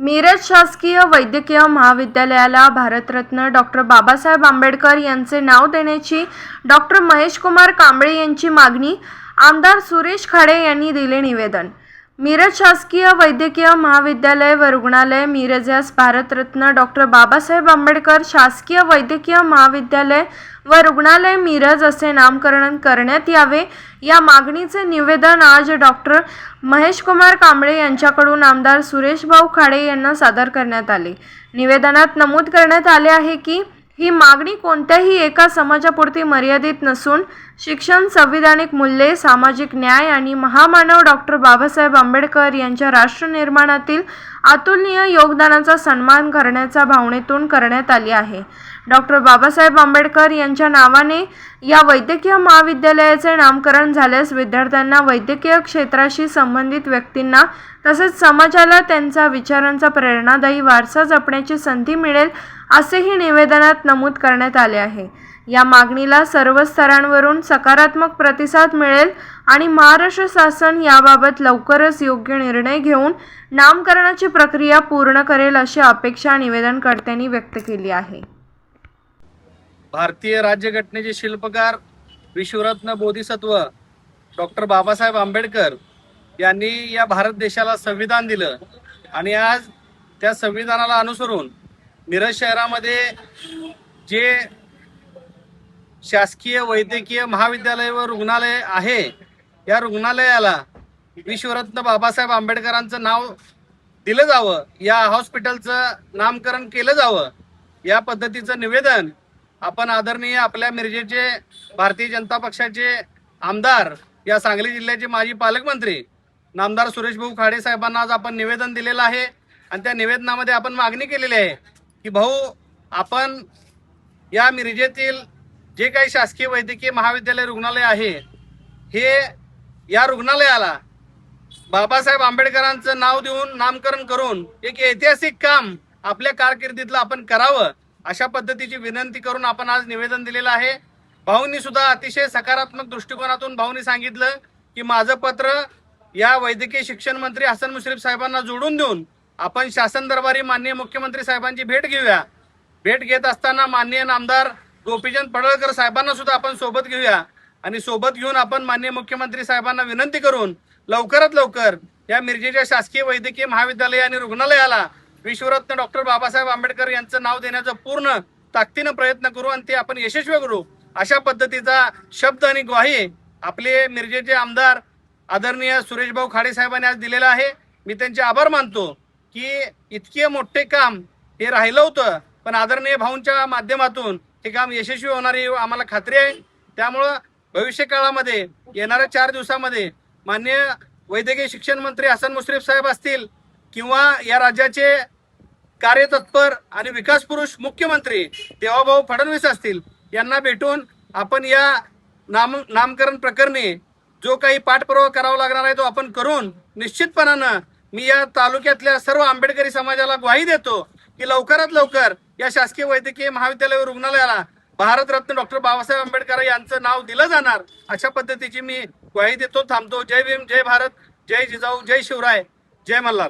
मिरज शासकीय वैद्यकीय महाविद्यालयाला भारतरत्न डॉक्टर बाबासाहेब आंबेडकर यांचे नाव देण्याची डॉक्टर महेशकुमार कांबळे यांची मागणी आमदार सुरेश खाडे यांनी दिले निवेदन। मिरज शासकीय वैद्यकीय महाविद्यालय व रुग्णालय मिरज यास भारतरत्न डॉक्टर बाबासाहेब आंबेडकर शासकीय वैद्यकीय महाविद्यालय व रुग्णालय मिरज असे नामकरण करण्यात यावे या मागणीचे निवेदन आज डॉक्टर महेशकुमार कांबळे यांच्याकडून आमदार सुरेश भाऊ खाडे यांना सादर करण्यात आले। निवेदनात नमूद करण्यात आले आहे की ही मागणी कोणत्याही एका समाजापुरती मर्यादित नसून शिक्षण, संविधानिक मूल्ये, सामाजिक न्याय आणि महामानव डॉक्टर बाबासाहेब आंबेडकर यांच्या राष्ट्र निर्माणातील अतुलनीय योगदानाचा सन्मान करण्याच्या भावनेतून करण्यात आली आहे। डॉक्टर बाबासाहेब आंबेडकर यांच्या नावाने या वैद्यकीय महाविद्यालयाचे नामकरण झाल्यास विद्यार्थ्यांना, वैद्यकीय क्षेत्राशी संबंधित व्यक्तींना तसेच समाजाला त्यांच्या विचारांचा प्रेरणादायी वारसा जपण्याची संधी मिळेल असेही निवेदनात नमूद करण्यात आले आहे। या मागणीला सर्व स्तरांवरून सकारात्मक प्रतिसाद मिळेल आणि महाराष्ट्र शासन याबाबत लवकरच योग्य निर्णय घेऊन नामकरणाची प्रक्रिया पूर्ण करेल अशी अपेक्षा निवेदनकर्त्यांनी व्यक्त केली आहे। भारतीय राज्यघटनेचे शिल्पकार विश्वरत्न बोधिसत्व डॉक्टर बाबासाहेब आंबेडकर यांनी या भारत देशाला संविधान दिलं आणि आज त्या संविधानाला अनुसरून मिरज शहरामध्ये जे शासकीय वैद्यकीय महाविद्यालय व रुग्णालय आहे, या रुग्णालयाला विश्वरत्न बाबासाहेब आंबेडकरांचं नाव दिलं जावं, या हॉस्पिटलचं नामकरण केलं जावं, या पद्धतीचं निवेदन आपण आदरणीय आपल्या मिरजेचे भारतीय जनता पक्षाचे आमदार, या सांगली जिल्ह्याचे माजी पालकमंत्री नामदार सुरेश भाऊ खाडे साहेबांना आज आपण निवेदन दिलेलं आहे। आणि त्या निवेदनामध्ये आपण मागणी केलेली आहे की भाऊ, आपण या मिरजेतील जे काही शासकीय वैद्यकीय महाविद्यालय रुग्णालय आहे, हे या रुग्णालयाला बाबासाहेब आंबेडकरांचं नाव देऊन नामकरण करून एक ऐतिहासिक काम आपल्या कारकिर्दीतलं आपण करावं, अशा पद्धतीची विनंती करून आपण आज निवेदन दिलेलं आहे। भाऊंनी सुद्धा अतिशय सकारात्मक दृष्टिकोनातून भाऊंनी सांगितलं की माझं पत्र या वैद्यकीय शिक्षण मंत्री हसन मुश्रीफ साहेबांना जोडून देऊन आपण शासन दरबारी माननीय मुख्यमंत्री साहेबांची भेट घेऊया। भेट घेत असताना माननीय नामदार गोपीचंद पडळकर साहेबांना सुद्धा आपण सोबत घेऊया आणि सोबत घेऊन आपण माननीय मुख्यमंत्री साहेबांना विनंती करून लवकरात लवकर या मिरजेच्या शासकीय वैद्यकीय महाविद्यालय आणि रुग्णालयाला विश्वरत्न डॉक्टर बाबासाहेब आंबेडकर यांचं नाव देण्याचा पूर्ण ताकदीनं प्रयत्न करू आणि ते आपण यशस्वी करू, अशा पद्धतीचा शब्द आणि ग्वाही आपले मिरजेचे आमदार आदरणीय सुरेश भाऊ खाडे साहेबांनी आज दिलेला आहे। मी त्यांचे आभार मानतो की इतके मोठे काम हे राहिलं होतं, पण आदरणीय भाऊंच्या माध्यमातून हे काम यशस्वी होणार आहे आम्हाला खात्री आहे। त्यामुळं भविष्य काळामध्ये येणाऱ्या 4 दिवसामध्ये माननीय वैद्यकीय शिक्षण मंत्री हसन मुश्रीफ साहेब असतील किंवा या राज्याचे कार्यतत्पर आणि विकास पुरुष मुख्यमंत्री देवाभाऊ फडणवीस असतील, यांना भेटून आपण या नामकरण प्रकरणी जो काही पाठपुरावा करावा लागणार आहे तो आपण करून निश्चितपणानं मी या तालुक्यातल्या सर्व आंबेडकरी समाजाला ग्वाही देतो की लवकरात लवकर या शासकीय वैद्यकीय महाविद्यालय व रुग्णालयाला भारतरत्न डॉक्टर बाबासाहेब आंबेडकर यांचं नाव दिलं जाणार, अशा पद्धतीची मी ग्वाही देतो। थांबतो। जय भीम, जय भारत, जय जिजाऊ, जय शिवराय, जय मल्हार।